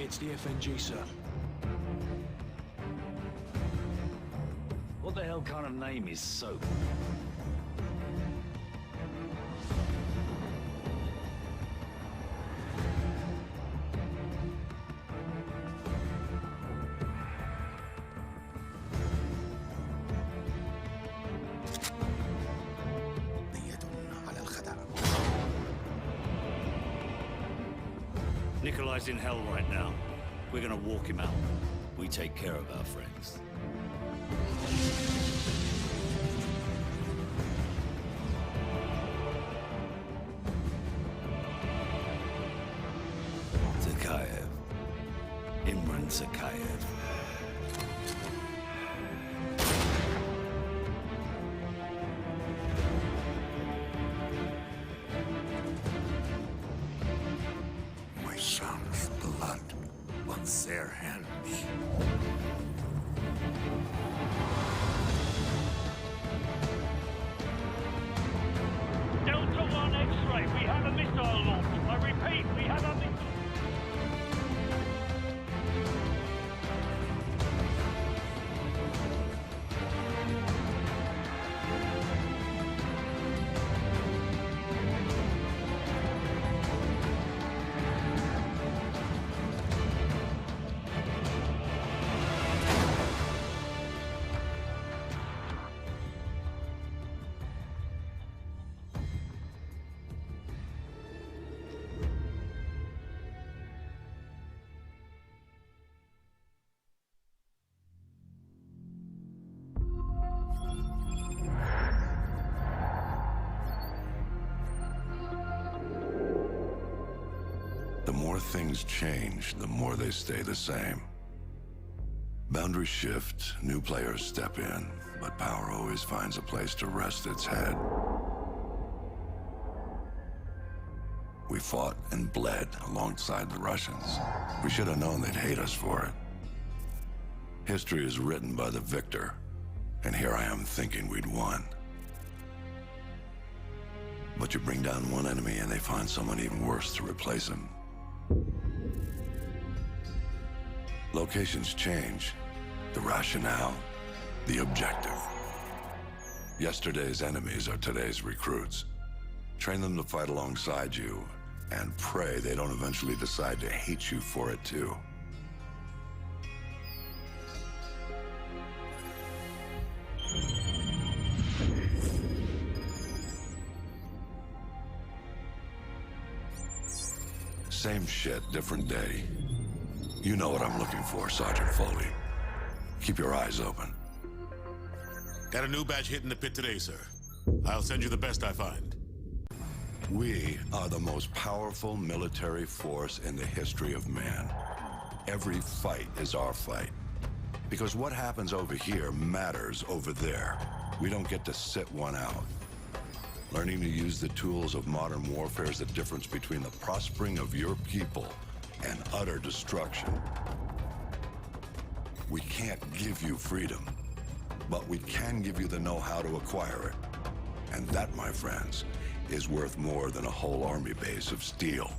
It's the FNG, sir. What the hell kind of name is Soap? Nikolai's in hell right now. We're gonna walk him out. We take care of our friends. Zakayev. Imran Zakayev. My son's blood on their hands. Delta 1 X-ray, we have a missile launch. I repeat, we have a missile. The more things change, the more they stay the same. Boundaries shift, new players step in, but power always finds a place to rest its head. We fought and bled alongside the Russians. We should have known they'd hate us for it. History is written by the victor, and here I am thinking we'd won. But you bring down one enemy and they find someone even worse to replace him. Locations change, the rationale, the objective. Yesterday's enemies are today's recruits. Train them to fight alongside you, and pray they don't eventually decide to hate you for it too. Same shit, different day. You know what I'm looking for, Sergeant Foley. Keep your eyes open. Got a new batch hitting the pit today, sir. I'll send you the best I find. We are the most powerful military force in the history of man. Every fight is our fight. Because what happens over here matters over there. We don't get to sit one out. Learning to use the tools of modern warfare is the difference between the prospering of your people and utter destruction. We can't give you freedom, but we can give you the know-how to acquire it. And that, my friends, is worth more than a whole army base of steel.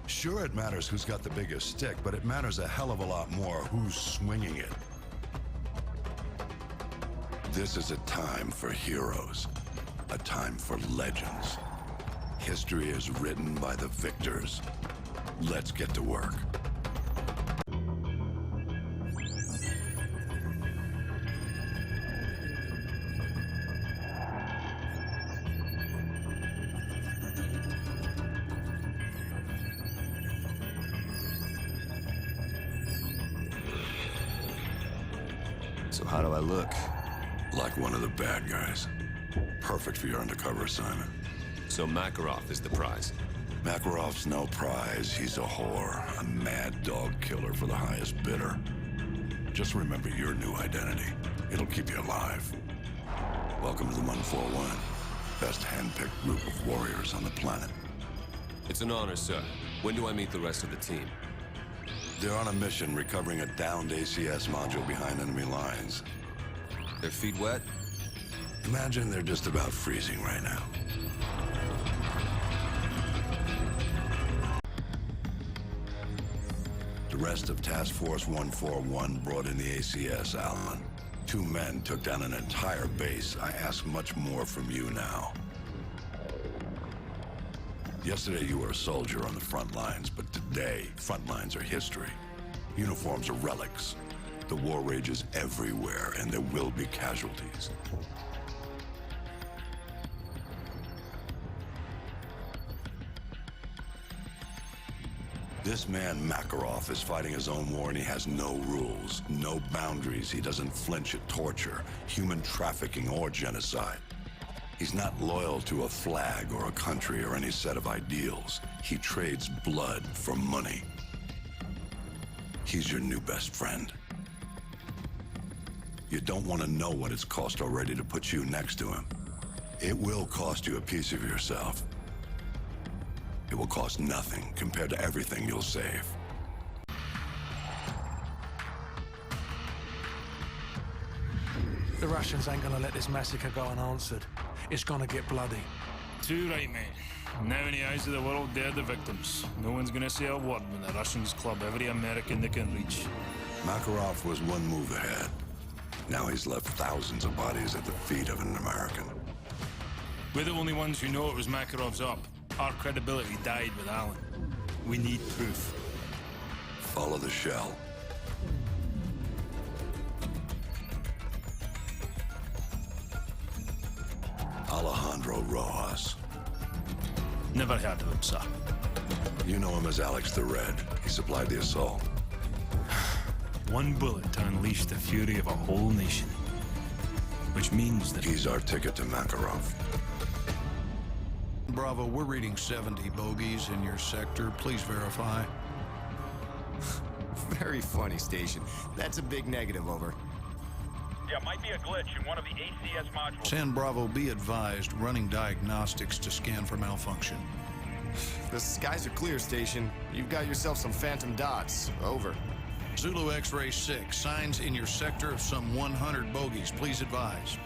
Sure, it matters who's got the biggest stick, but it matters a hell of a lot more who's swinging it. This is a time for heroes, a time for legends. History is written by the victors. Let's get to work. So how do I look? Like one of the bad guys. Perfect for your undercover assignment. So Makarov is the prize. Makarov's no prize. He's a whore, a mad dog killer for the highest bidder. Just remember your new identity. It'll keep you alive. Welcome to the 141. Best hand-picked group of warriors on the planet. It's an honor, sir. When do I meet the rest of the team? They're on a mission recovering a downed ACS module behind enemy lines. Their feet wet? Imagine they're just about freezing right now. rest of Task Force 141 brought in the ACS, Alan. 2 men took down an entire base. I ask much more from you now. Yesterday you were a soldier on the front lines, but today, front lines are history. Uniforms are relics. The war rages everywhere, and there will be casualties. This man, Makarov, is fighting his own war, and he has no rules, no boundaries. He doesn't flinch at torture, human trafficking, or genocide. He's not loyal to a flag or a country or any set of ideals. He trades blood for money. He's your new best friend. You don't want to know what it's cost already to put you next to him. It will cost you a piece of yourself. It will cost nothing compared to everything you'll save. The Russians ain't gonna let this massacre go unanswered. It's gonna get bloody. Too right, mate. Now in the eyes of the world, they're the victims. No one's gonna say a word when the Russians club every American they can reach. Makarov was one move ahead. Now he's left thousands of bodies at the feet of an American. We're the only ones who know it was Makarov's up. Our credibility died with Allen. We need proof. Follow the shell. Alejandro Rojas. Never heard of him, sir. You know him as Alex the Red. He supplied the assault. One bullet to unleash the fury of a whole nation. Which means that He's our ticket to Makarov. Bravo, we're reading 70 bogeys in your sector. Please verify. Very funny, Station. That's a big negative, over. Yeah, might be a glitch in one of the ACS modules. Send Bravo, be advised, running diagnostics to scan for malfunction. The skies are clear, Station. You've got yourself some phantom dots. Over. Zulu X-Ray 6, signs in your sector of some 100 bogeys. Please advise.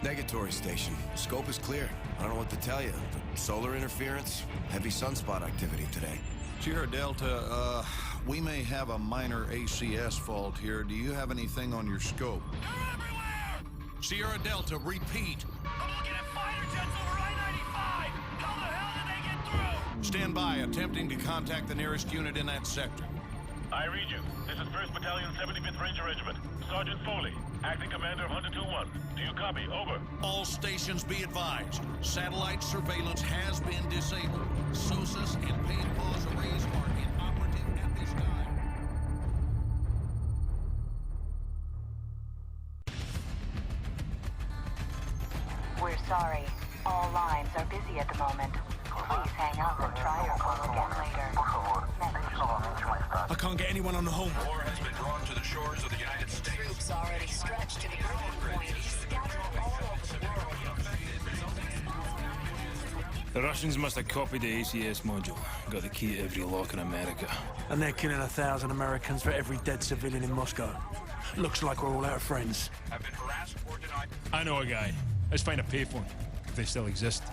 Negatory, Station. Scope is clear. I don't know what to tell you. But solar interference, heavy sunspot activity today. Sierra Delta, we may have a minor ACS fault here. Do you have anything on your scope? They're everywhere! Sierra Delta, repeat. I'm looking at fighter jets over I-95! How the hell did they get through? Stand by, attempting to contact the nearest unit in that sector. I read you. This is 1st Battalion, 75th Ranger Regiment. Sergeant Foley, acting commander of Hunter 2-1. Do you copy? Over. All stations be advised. Satellite surveillance has been disabled. SOSUS and paid pause arrays are inoperative at this time. We're sorry. All lines are busy at the moment. Please hang up and try your call again later. I can't get anyone on the home. War has been drawn to the shores of the United States. Troops already stretched to the breaking point. Scattered all over the world. the Russians must have copied the ACS module. Got the key to every lock in America. And they're killing 1,000 Americans for every dead civilian in Moscow. Looks like we're all out of friends. Have been harassed or denied. I know a guy. Let's find a payphone, if they still exist.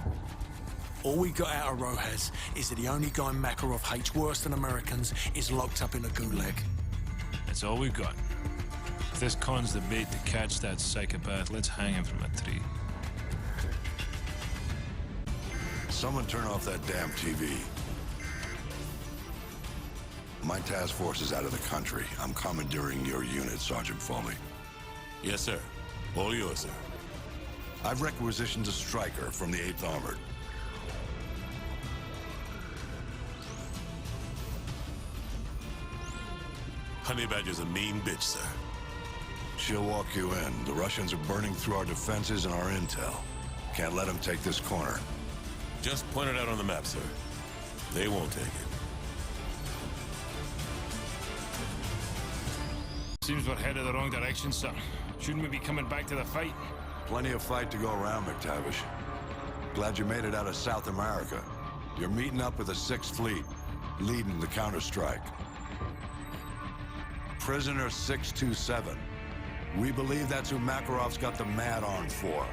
All we got out of Rojas is that the only guy Makarov hates worse than Americans is locked up in a gulag. That's all we've got. If this con's the bait to catch that psychopath, let's hang him from a tree. Someone turn off that damn TV. My task force is out of the country. I'm commandeering your unit, Sergeant Foley. Yes, sir. All yours, sir. I've requisitioned a striker from the 8th Armored. Honey Badger's a mean bitch, sir. She'll walk you in. The Russians are burning through our defenses and our intel. Can't let them take this corner. Just point it out on the map, sir. They won't take it. Seems we're headed the wrong direction, sir. Shouldn't we be coming back to the fight? Plenty of fight to go around, McTavish. Glad you made it out of South America. You're meeting up with the 6th Fleet, leading the counterstrike. Prisoner 627. We believe that's who Makarov's got the mad on for,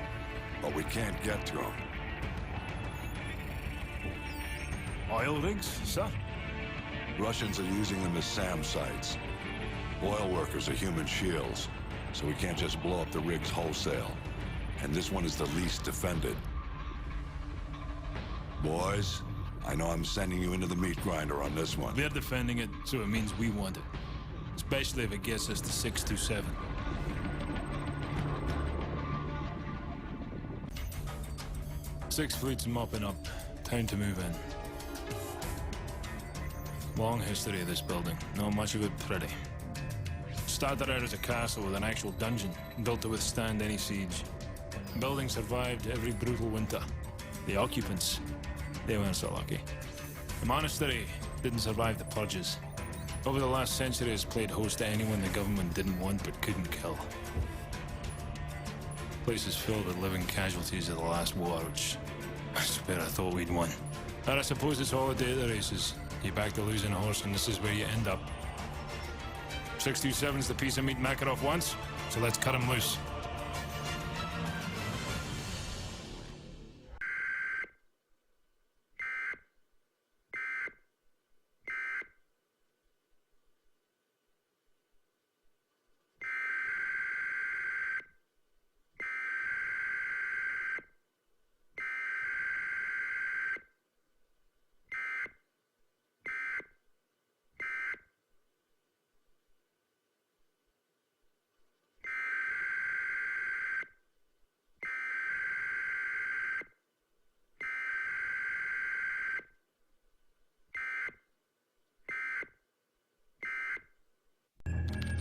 but we can't get to him. Oil rigs, sir? Russians are using them as SAM sites. Oil workers are human shields, so we can't just blow up the rigs wholesale. And this one is the least defended. Boys, I know I'm sending you into the meat grinder on this one. They're defending it, so it means we want it. Especially if it gets us to 627. Sixth Fleet's mopping up. Time to move in. Long history of this building. Not much of it pretty. Started out as a castle with an actual dungeon, built to withstand any siege. The building survived every brutal winter. The occupants, they weren't so lucky. The monastery didn't survive the purges. Over the last century, it's played host to anyone the government didn't want but couldn't kill. The place is filled with living casualties of the last war, which I swear I thought we'd won. And I suppose it's all a day of the races. You back the losing horse, and this is where you end up. 627's the piece of meat Makarov wants, so let's cut him loose.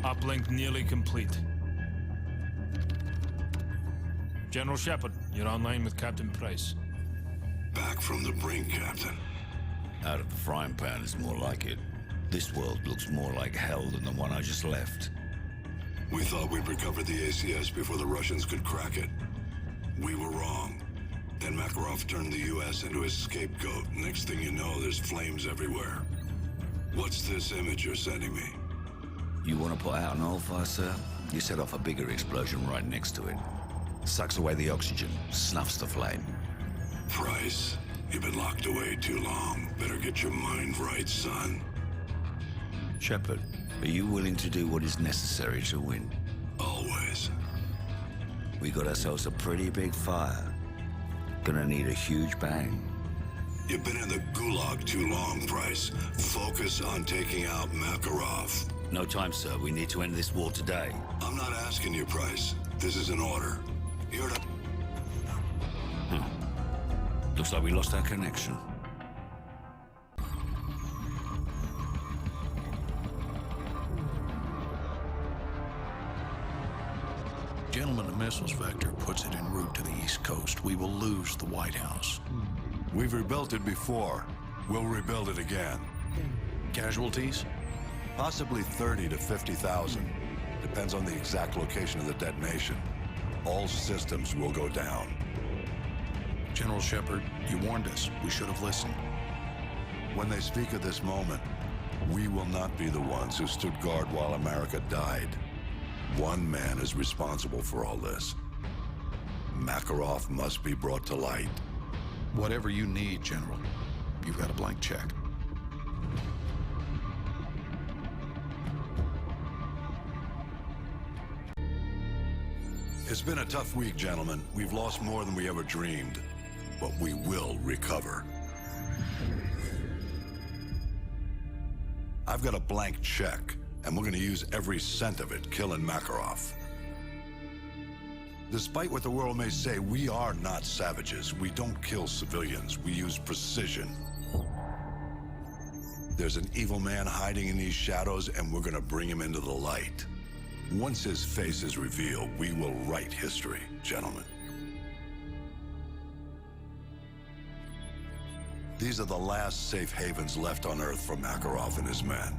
Uplink nearly complete. General Shepard, you're online with Captain Price. Back from the brink, Captain. Out of the frying pan is more like it. This world looks more like hell than the one I just left. We thought we'd recovered the ACS before the Russians could crack it. We were wrong. Then Makarov turned the U.S. into his scapegoat. Next thing you know, there's flames everywhere. What's this image you're sending me? You want to put out an oil fire, sir? You set off a bigger explosion right next to it. Sucks away the oxygen, snuffs the flame. Price, you've been locked away too long. Better get your mind right, son. Shepard, are you willing to do what is necessary to win? Always. We got ourselves a pretty big fire. Gonna need a huge bang. You've been in the gulag too long, Price. Focus on taking out Makarov. No time, sir. We need to end this war today. I'm not asking you, Price. This is an order. You're to... Looks like we lost our connection. Gentlemen, the missiles vector puts it en route to the East Coast. We will lose the White House. We've rebuilt it before. We'll rebuild it again. Casualties? Possibly 30 to 50,000. Depends on the exact location of the detonation. All systems will go down. General Shepard, you warned us. We should have listened. When they speak of this moment, we will not be the ones who stood guard while America died. One man is responsible for all this. Makarov must be brought to light. Whatever you need, General. You've got a blank check. It's been a tough week, gentlemen. We've lost more than we ever dreamed, but we will recover. I've got a blank check, and we're going to use every cent of it killing Makarov. Despite what the world may say, we are not savages. We don't kill civilians. We use precision. There's an evil man hiding in these shadows, and we're going to bring him into the light. Once his face is revealed, we will write history, gentlemen. These are the last safe havens left on Earth for Makarov and his men.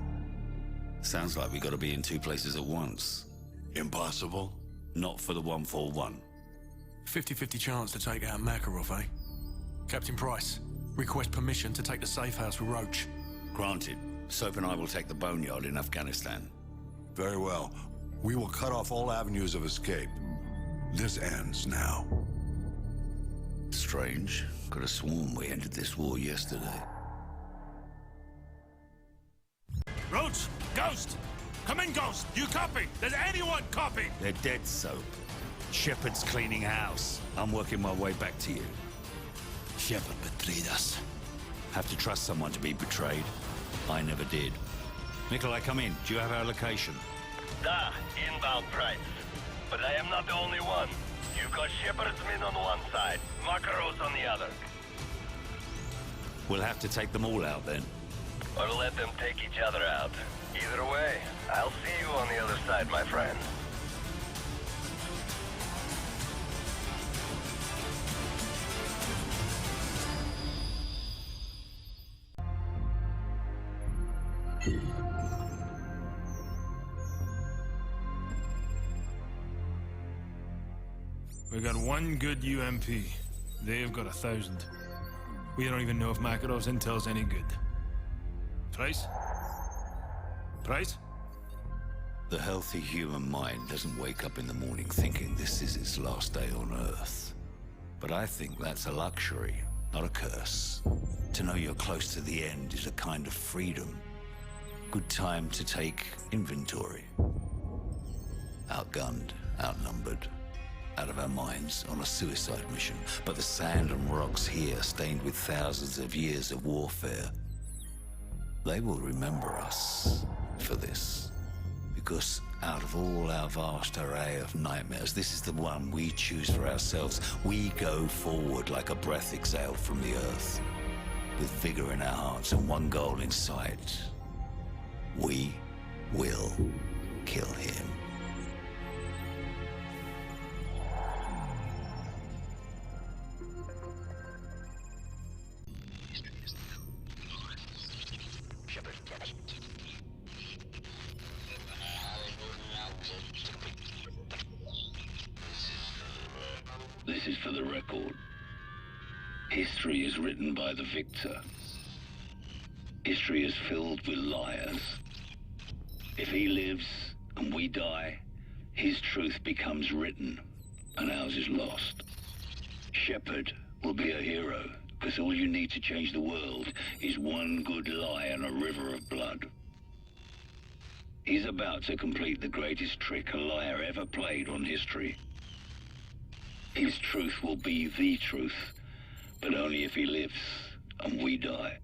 Sounds like we gotta be in two places at once. Impossible? Not for the 141. 50-50 chance to take out Makarov, eh? Captain Price, request permission to take the safe house with Roach. Granted. Soap and I will take the boneyard in Afghanistan. Very well. We will cut off all avenues of escape. This ends now. Strange. Could have sworn we ended this war yesterday. Roach! Ghost! Come in, Ghost! You copy? Does anyone copy? They're dead, Soap. Shepard's cleaning house. I'm working my way back to you. Shepard betrayed us. Have to trust someone to be betrayed. I never did. Nikolai, come in. Do you have our location? Da, inbound Price. But I am not the only one. You've got Shepard's men on one side, Makarov's on the other. We'll have to take them all out then. Or let them take each other out. Either way, I'll see you on the other side, my friend. We got one good UMP. They've got 1,000. We don't even know if Makarov's intel's any good. Price? Price? The healthy human mind doesn't wake up in the morning thinking this is its last day on Earth. But I think that's a luxury, not a curse. To know you're close to the end is a kind of freedom. Good time to take inventory. Outgunned, outnumbered, out of our minds on a suicide mission. But the sand and rocks here, stained with thousands of years of warfare, they will remember us for this. Because out of all our vast array of nightmares, this is the one we choose for ourselves. We go forward like a breath exhaled from the earth, with vigor in our hearts and one goal in sight. We will kill him. This is for the record. History is written by the victor. History is filled with liars. If he lives and we die, his truth becomes written and ours is lost. Shepard will be a hero, because all you need to change the world is one good lie and a river of blood. He's about to complete the greatest trick a liar ever played on history. His truth will be the truth, but only if he lives and we die.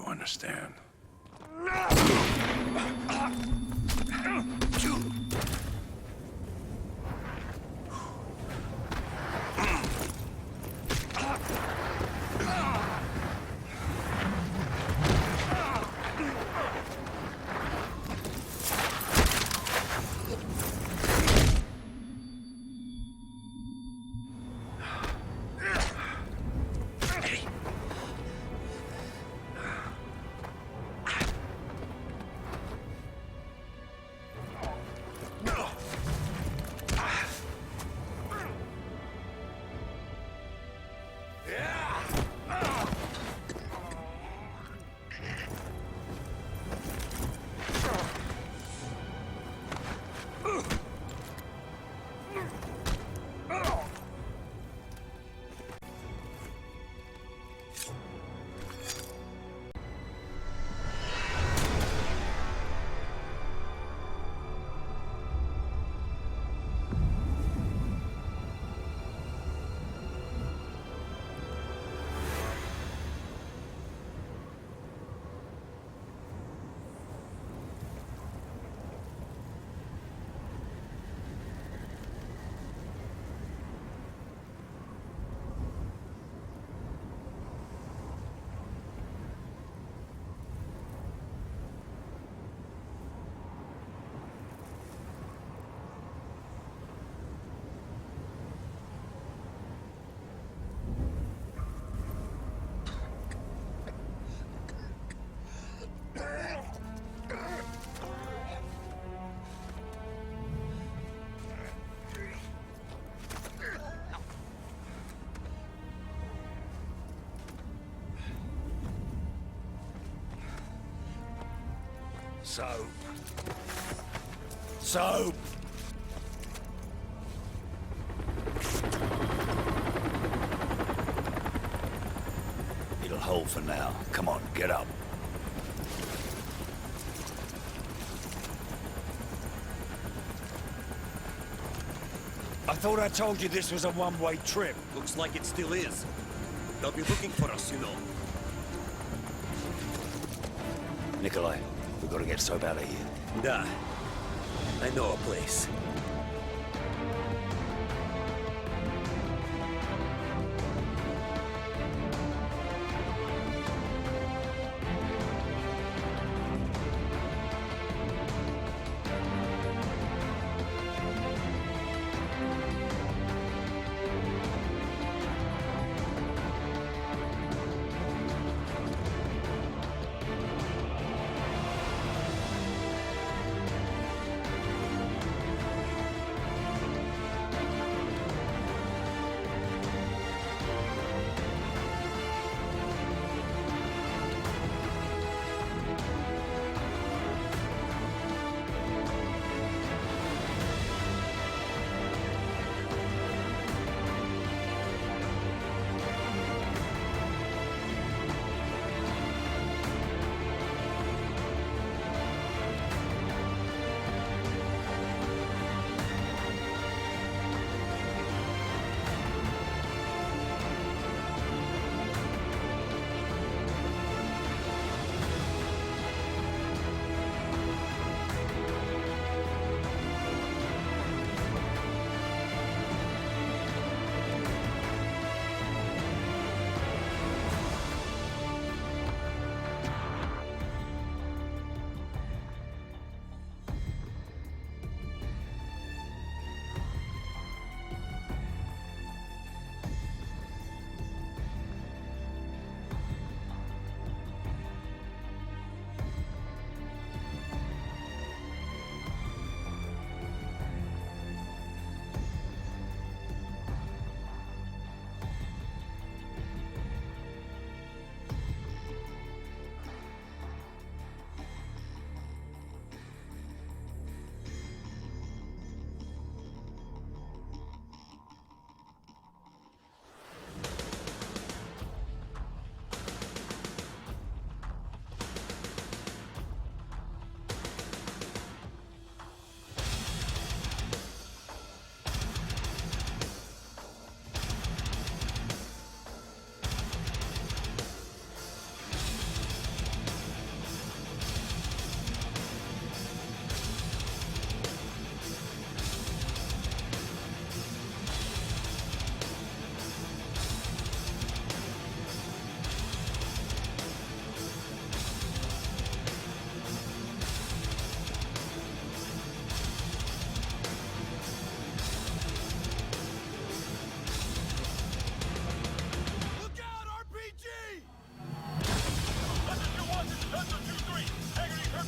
Understand. Soap. Soap! It'll hold for now. Come on, get up. I thought I told you this was a one-way trip. Looks like it still is. They'll be looking for us, you know. Nikolai, we've got to get Soap out of here. Da. I know a place.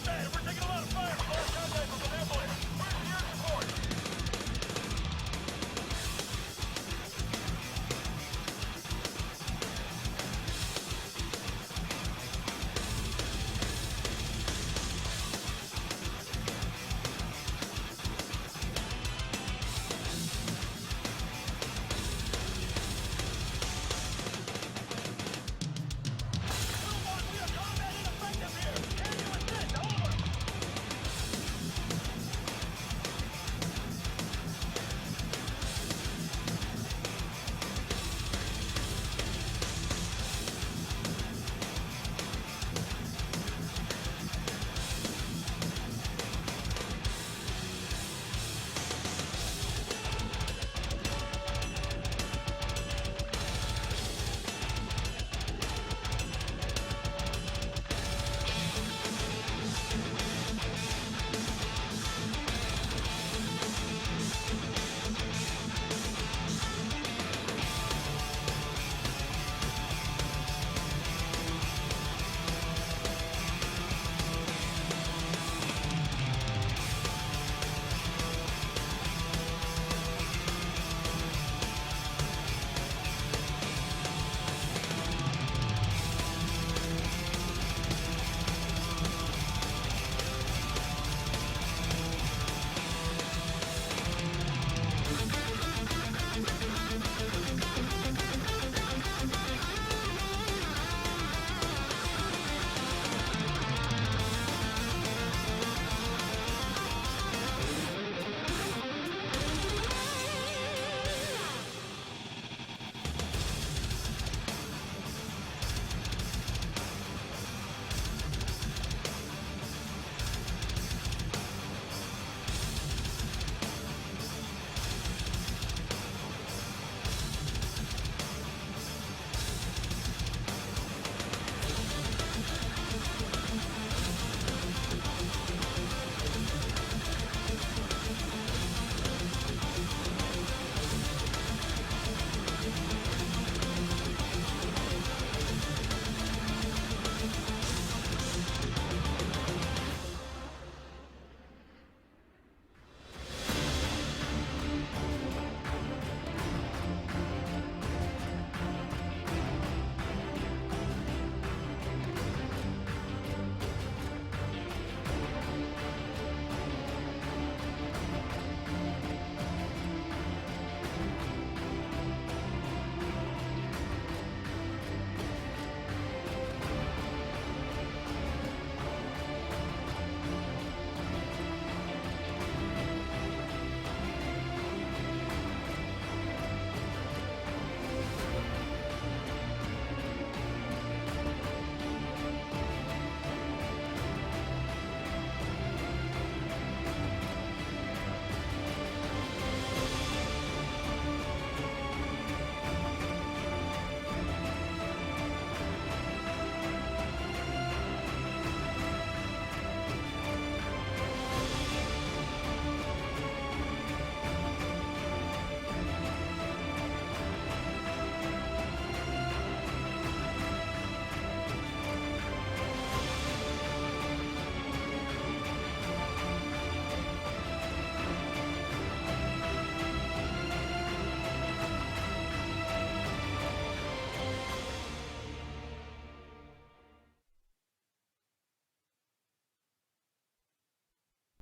We're taking a lot of fire from our contact from the ambulance.